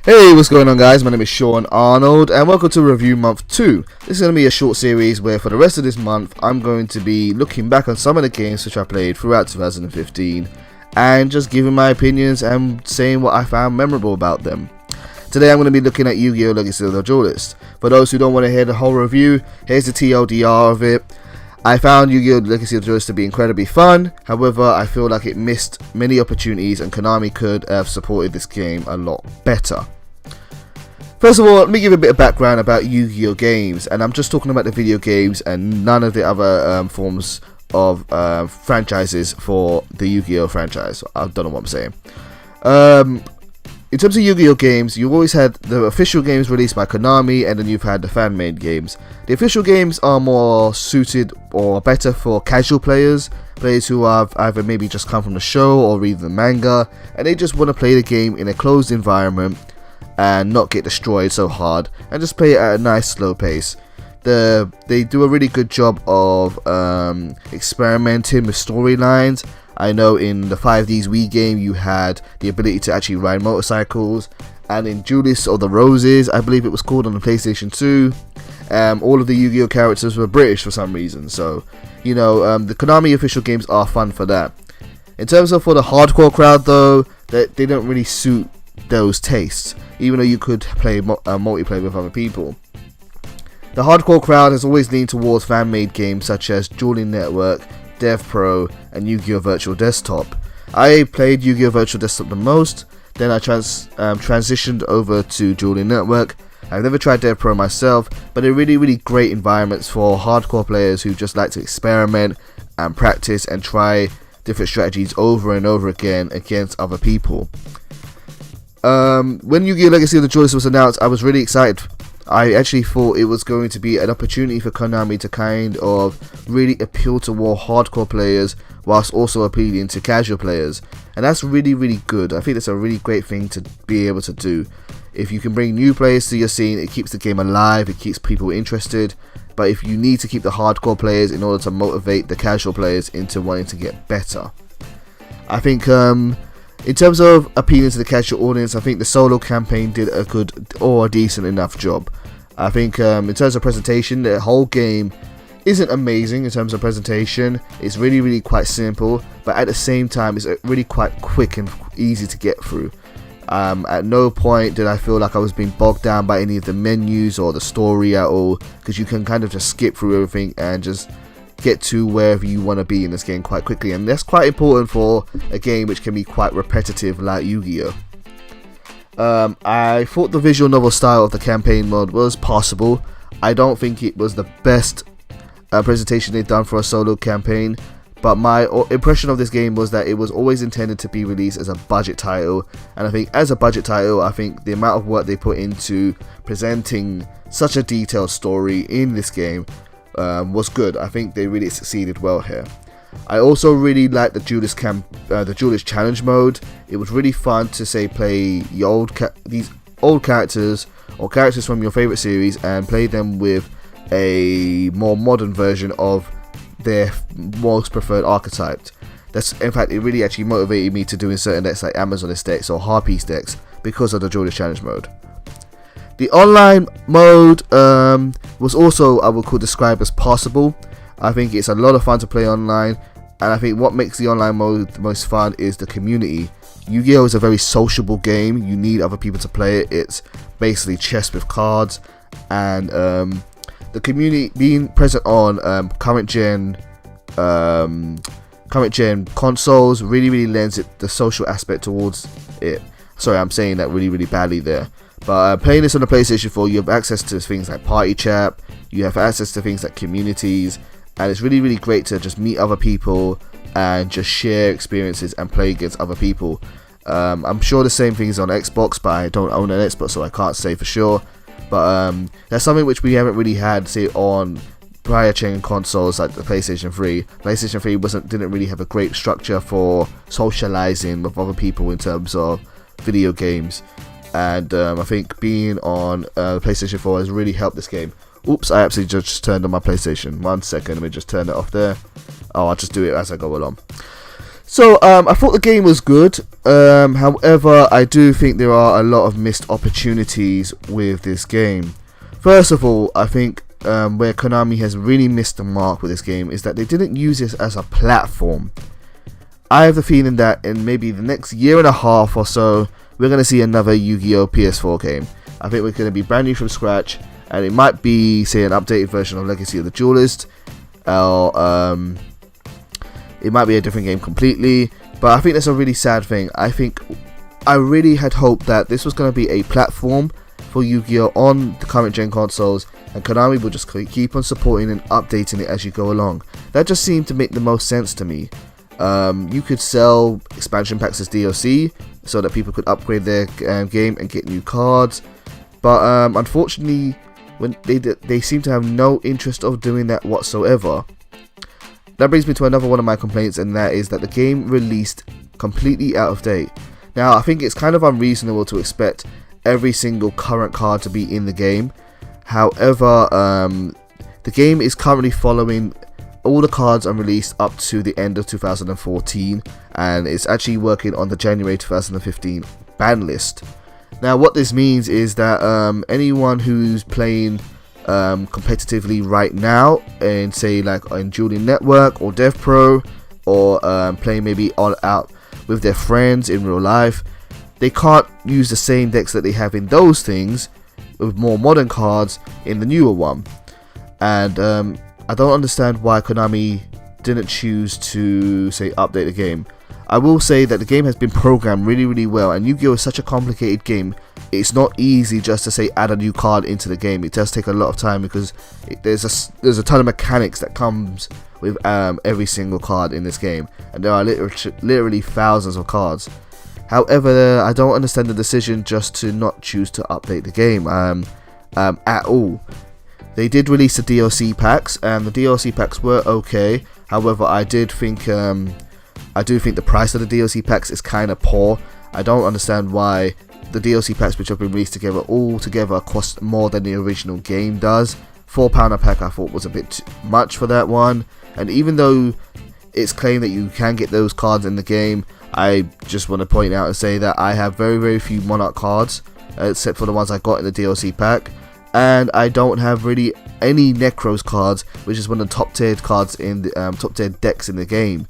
Hey, what's going on, guys? My name is Sean Arnold and welcome to Review Month 2. This is going to be a short series where for the rest of this month I'm going to be looking back on some of the games which I played throughout 2015 and just giving my opinions and saying what I found memorable about them. Today I'm going to be looking at Yugioh Legacy of the Duelist. For those who don't want to hear the whole review, here's the TLDR of it. I found Yugioh Legacy of the Duelist to be incredibly fun, however I feel like it missed many opportunities and Konami could have supported this game a lot better. First of all, let me give a bit of background about Yugioh Games, and I'm just talking about the video games and none of the other forms of franchises for the Yu-Gi-Oh franchise. I don't know what I'm saying. In terms of Yu-Gi-Oh games, you always had the official games released by Konami, and then you've had the fan-made games. The official games are more suited or better for casual players who have either maybe just come from the show or read the manga, and they just want to play the game in a closed environment and not get destroyed so hard, and just play it at a nice slow pace. They do a really good job of experimenting with storylines. I know in the 5D's Wii game you had the ability to actually ride motorcycles, and in Duelist or the Roses, I believe it was called on the PlayStation 2, all of the Yu-Gi-Oh characters were British for some reason. So, you know, the Konami official games are fun for that. In terms of for the hardcore crowd though, they don't really suit those tastes, even though you could play multiplayer with other people. The hardcore crowd has always leaned towards fan-made games such as Dueling Network, Dev Pro, and Yu-Gi-Oh Virtual Desktop. I played Yu-Gi-Oh Virtual Desktop the most, then I transitioned over to Dueling Network. I've never tried Dev Pro myself, but they're really great environments for hardcore players who just like to experiment and practice and try different strategies over and over again against other people. When Yu-Gi-Oh Legacy of the Duelist was announced, I was really excited. I actually thought it was going to be an opportunity for Konami to kind of really appeal to more hardcore players whilst also appealing to casual players, and that's really good. I think that's a really great thing to be able to do. If you can bring new players to your scene, it keeps the game alive, it keeps people interested, but if you need to keep the hardcore players in order to motivate the casual players into wanting to get better. I think in terms of appealing to the casual audience, I think the solo campaign did a good or a decent enough job. I think in terms of presentation, the whole game isn't amazing in terms of presentation. It's really quite simple, but at the same time it's really quite quick and easy to get through. At no point did I feel like I was being bogged down by any of the menus or the story at all, because you can kind of just skip through everything and just get to wherever you want to be in this game quite quickly, and that's quite important for a game which can be quite repetitive like Yu-Gi-Oh. I thought the visual novel style of the campaign mode was possible. I don't think it was the best presentation they've done for a solo campaign, but my impression of this game was that it was always intended to be released as a budget title, and I think as a budget title, I think the amount of work they put into presenting such a detailed story in this game was good. I think they really succeeded well here. I also really liked the Duelist challenge mode. It was really fun to play these old characters or characters from your favorite series and play them with a more modern version of their most preferred archetype. In fact, it really actually motivated me to doing certain decks like Amazonist decks or Harpies decks because of the Duelist challenge mode. The online mode was also, I would describe as possible. I think it's a lot of fun to play online, and I think what makes the online mode the most fun is the community. Yu-Gi-Oh is a very sociable game. You need other people to play it. It's basically chess with cards, and the community being present on current gen consoles really lends it the social aspect towards it. Sorry, I'm saying that really badly there. But playing this on the PlayStation 4, you have access to things like Party Chat, you have access to things like communities, and it's really great to just meet other people and just share experiences and play against other people. I'm sure the same thing is on Xbox, but I don't own an Xbox, so I can't say for sure. But that's something which we haven't really had, say, on prior gen consoles like the PlayStation 3. PlayStation 3 didn't really have a great structure for socializing with other people in terms of video games. And I think being on PlayStation 4 has really helped this game. Oops, I actually just turned on my PlayStation. 1 second, let me just turn it off there. Oh, I'll just do it as I go along. So I thought the game was good. However, I do think there are a lot of missed opportunities with this game. First of all, I think where Konami has really missed the mark with this game is that they didn't use this as a platform. I have the feeling that in maybe the next year and a half or so, we're going to see another Yu-Gi-Oh! PS4 game. I think we're going to be brand new from scratch, and it might be, say, an updated version of Legacy of the Duelist, or it might be a different game completely. But I think that's a really sad thing. I really had hoped that this was going to be a platform for Yu-Gi-Oh! On the current gen consoles, and Konami will just keep on supporting and updating it as you go along. That just seemed to make the most sense to me. You could sell expansion packs as DLC so that people could upgrade their game and get new cards, but unfortunately, when they seem to have no interest of doing that whatsoever. That brings me to another one of my complaints, and that is that the game released completely out of date. Now, I think it's kind of unreasonable to expect every single current card to be in the game. However, the game is currently following all the cards unreleased up to the end of 2014, and it's actually working on the January 2015 ban list. Now, what this means is that anyone who's playing competitively right now, and say like on Dueling Network or Dev Pro, or playing maybe all out with their friends in real life, they can't use the same decks that they have in those things with more modern cards in the newer one. And I don't understand why Konami didn't choose to, say, update the game. I will say that the game has been programmed really well, and Yu-Gi-Oh! Is such a complicated game. It's not easy just to, say, add a new card into the game. It does take a lot of time because there's a ton of mechanics that comes with every single card in this game, and there are literally thousands of cards. However, I don't understand the decision just to not choose to update the game at all. They did release the DLC packs, and the DLC packs were okay. However, I do think the price of the DLC packs is kind of poor. I don't understand why the DLC packs which have been released together all together cost more than the original game does. £4 a pack I thought was a bit much for that one. And even though it's claimed that you can get those cards in the game, I just want to point out and say that I have very few Monarch cards, except for the ones I got in the DLC pack. And I don't have really any Necros cards, which is one of the top tier cards in the top tier decks in the game.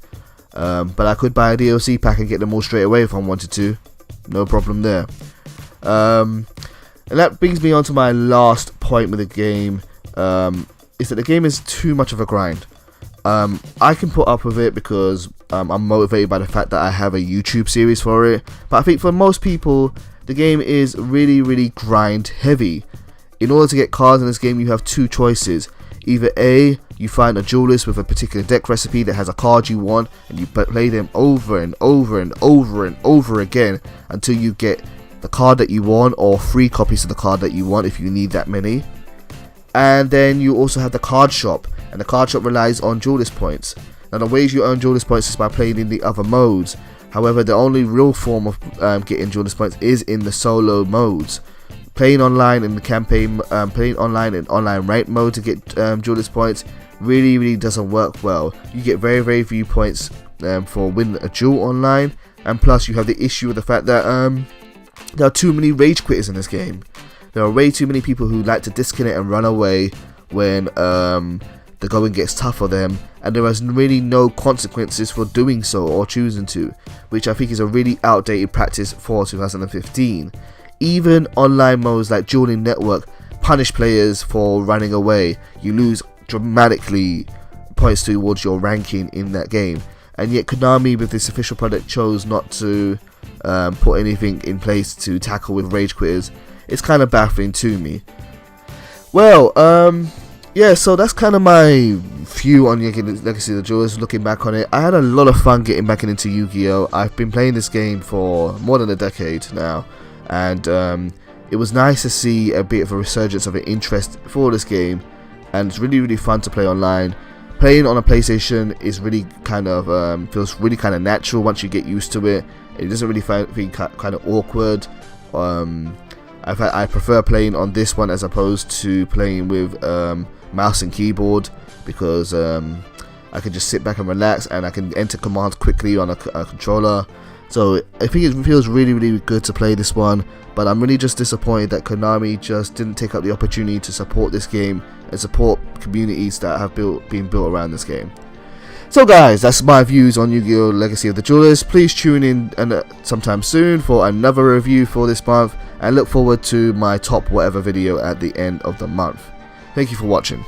But I could buy a DLC pack and get them all straight away if I wanted to. No problem there. And that brings me on to my last point with the game, is that the game is too much of a grind. I can put up with it because I'm motivated by the fact that I have a YouTube series for it. But I think for most people, the game is really grind heavy. In order to get cards in this game, you have two choices. Either A, you find a duelist with a particular deck recipe that has a card you want, and you play them over and over again until you get the card that you want, or 3 copies of the card that you want if you need that many. And then you also have the card shop, and the card shop relies on duelist points. Now, the ways you earn duelist points is by playing in the other modes. However, the only real form of getting duelist points is in the solo modes. Playing online in the campaign, playing online in online ranked mode to get duelist points really doesn't work well. You get very few points for winning a duel online, and plus you have the issue with the fact that there are too many rage quitters in this game. There are way too many people who like to disconnect and run away when the going gets tough for them, and there is really no consequences for doing so or choosing to, which I think is a really outdated practice for 2015. Even online modes like Dueling Network punish players for running away. You lose dramatically points towards your ranking in that game, and yet Konami with this official product chose not to put anything in place to tackle with rage quitters. It's kind of baffling to me. Well, yeah, so that's kind of my view on Legacy of the Duelist. Looking back on it, I had a lot of fun getting back into Yu-Gi-Oh! I've been playing this game for more than a decade now, and it was nice to see a bit of a resurgence of an interest for this game, and it's really fun to play online. Playing on a PlayStation is really kind of feels really kind of natural once you get used to it. It doesn't really feel kind of awkward. I prefer playing on this one as opposed to playing with mouse and keyboard, because I I can just sit back and relax, and I can enter commands quickly on a controller. So I think it feels really good to play this one, but I'm really just disappointed that Konami just didn't take up the opportunity to support this game and support communities that have been built around this game. So guys, that's my views on Yu-Gi-Oh! Legacy of the Duelist. Please tune in sometime soon for another review for this month, and look forward to my top whatever video at the end of the month. Thank you for watching.